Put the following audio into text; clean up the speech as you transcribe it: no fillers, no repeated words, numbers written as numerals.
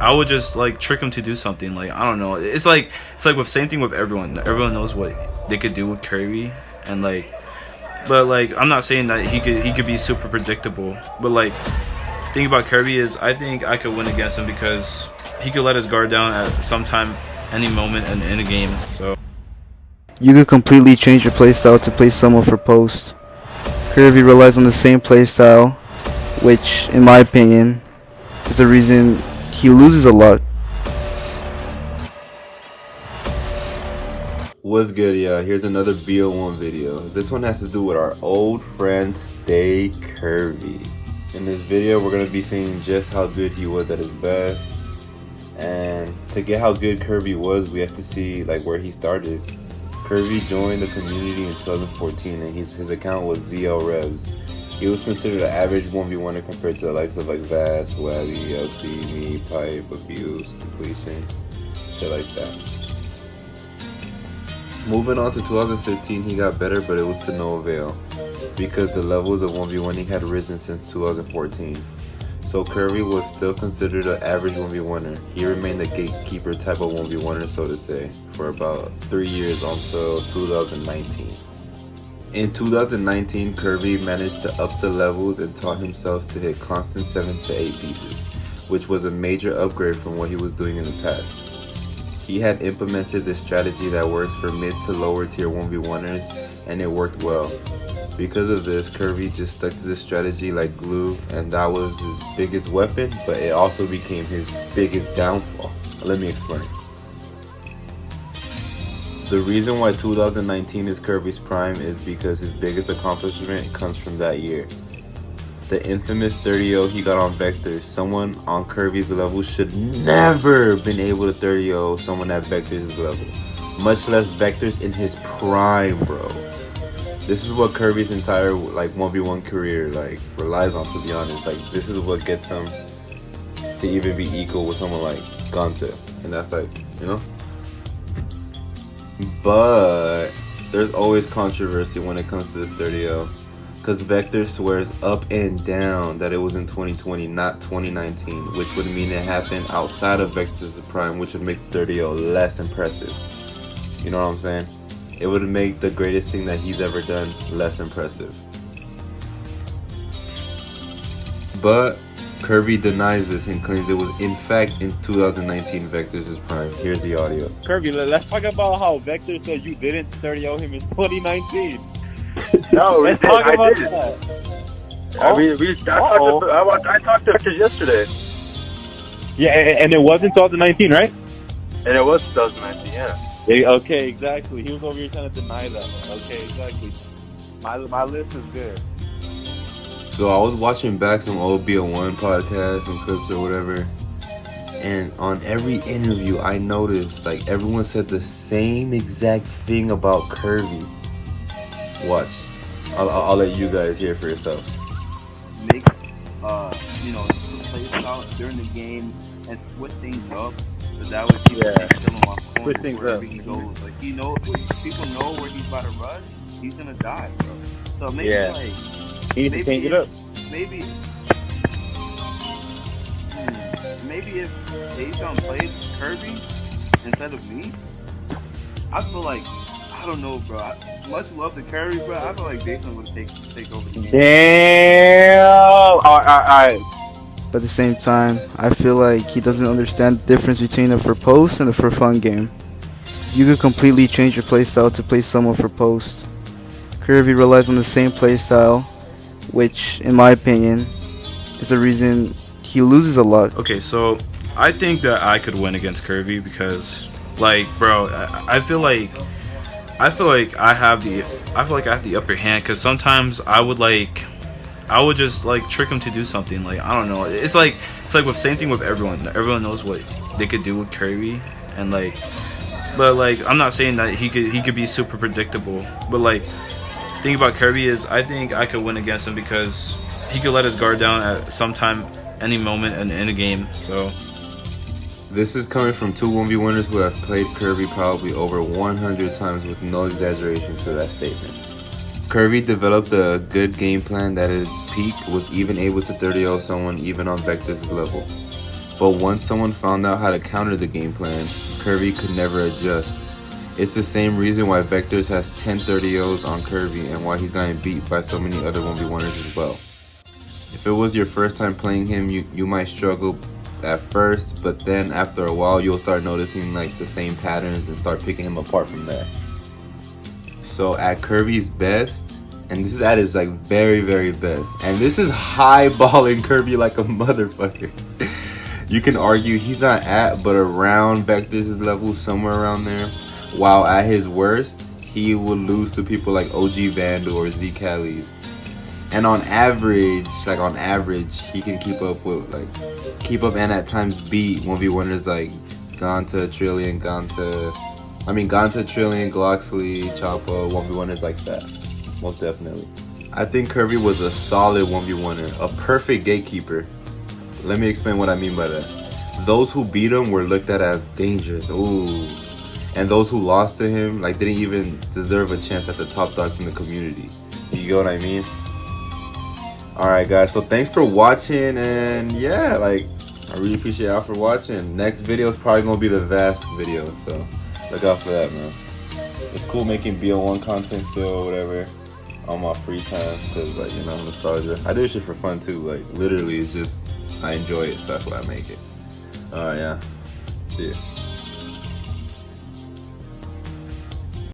I would just like trick him to do something. Like, I don't know. It's like with same thing with everyone. Everyone knows what they could do with Kirby, and like, but like I'm not saying that he could be super predictable. But like, thing about Kirby is I think I could win against him because he could let his guard down at some time, any moment in a game. So you could completely change your playstyle to play someone for post. Kirby relies on the same playstyle, which, in my opinion, is the reason he loses a lot. What's good, y'all? Here's another BO1 video. This one has to do with our old friend StayCurvy's. In this video, we're going to be seeing just how good he was at his best. And to get how good Kirby was, we have to see like where he started. Kirby joined the community in 2014 and his account was zRedBxll. He was considered an average 1v1er compared to the likes of like Vast, Wabby, LT, Me, Pipe, Abuse, Completion, shit like that. Moving on to 2015, he got better, but it was to no avail because the levels of 1v1 had risen since 2014. So Kirby was still considered an average 1v1er. He remained a gatekeeper type of 1v1er, so to say, for about 3 years until 2019. In 2019, Kirby managed to up the levels and taught himself to hit constant 7 to 8 pieces, which was a major upgrade from what he was doing in the past. He had implemented this strategy that works for mid to lower tier 1v1ers, and it worked well. Because of this, Kirby just stuck to this strategy like glue, and that was his biggest weapon, but it also became his biggest downfall. Let me explain. The reason why 2019 is Kirby's prime is because his biggest accomplishment comes from that year. The infamous 30-0 he got on Vectors. Someone on Kirby's level should never been able to 30-0 someone at Vectors' level, much less Vectors in his prime, bro. This is what Kirby's entire like 1v1 career like relies on, to be honest. Like, this is what gets him to even be equal with someone like Gonta, and that's like, you know. But there's always controversy when it comes to this 30-0, because Vector swears up and down that it was in 2020, not 2019, which would mean it happened outside of Vector's prime, which would make 30-0 less impressive. You know what I'm saying? It would make the greatest thing that he's ever done less impressive. But Kirby denies this and claims it was in fact in 2019 Vector's prime. Here's the audio. Kirby, let's talk about how Vector said you didn't 30-0 him in 2019. No, let's talk about did. that. I mean, I talked to Vector yesterday. Yeah, and it was in 2019, right? And it was 2019, yeah. Okay, exactly. He was over here trying to deny that. Okay, exactly. My list is good. So I was watching back some old BO1 podcasts and clips or whatever, and on every interview I noticed like everyone said the same exact thing about Kirby. Watch. I'll let you guys hear for yourself. Make play style during the game and switch things up, so that way people can kill him off corner wherever he goes. Like, he knows, people know where he's about to rush, he's gonna die, bro. So maybe he needs to change it up. Maybe if Dayshawn plays Kirby instead of me, I feel like, I don't know, bro. Much love to Kirby, bro. I feel like Dayshawn would take over the game. Damn! Alright. But at the same time, I feel like he doesn't understand the difference between a for post and a for fun game. You could completely change your playstyle to play someone for post. Kirby relies on the same playstyle, which, in my opinion, is the reason he loses a lot. okay, so I think that I could win against Kirby because, like, bro, I feel like I have the upper hand, because sometimes I would just like trick him to do something. Like, I don't know. It's like with same thing with everyone. Everyone knows what they could do with Kirby, and like, but like I'm not saying that he could be super predictable. But like, thing about Kirby is I think I could win against him because he could let his guard down at some time, any moment in a game. So This is coming from two 1v1ers who have played Kirby probably over 100 times with no exaggeration to that statement. Kirby developed a good game plan that at its peak was even able to 30-0 someone even on Vector's level. But once someone found out how to counter the game plan, Kirby could never adjust. It's the same reason why Vectors has 10 30-0s on Kirby and why he's gotten beat by so many other 1v1ers as well. If it was your first time playing him, you might struggle at first, but then after a while you'll start noticing like the same patterns and start picking him apart from there. So at Kirby's best, and this is at his like very best, and this is high balling Kirby like a motherfucker. You can argue he's not at but around Vectors' level, somewhere around there. While at his worst, he will lose to people like OG Vandal or zRedBxll. And on average, he can keep up and at times beat 1v1ers like Ganta, Trillion, Gloxley, Choppa, 1v1ers like that. Most definitely. I think Kirby was a solid 1v1er, a perfect gatekeeper. Let me explain what I mean by that. Those who beat him were looked at as dangerous. Ooh. And those who lost to him like didn't even deserve a chance at the top dogs in the community. You get what I mean? Alright guys, so thanks for watching, and yeah, like I really appreciate y'all for watching. Next video is probably gonna be the Vast video, so look out for that, man. It's cool making BO1 content still or whatever on my free time, because like, you know, nostalgia. I do shit for fun too, like literally it's just I enjoy it, so that's why I make it. Alright, yeah. See ya.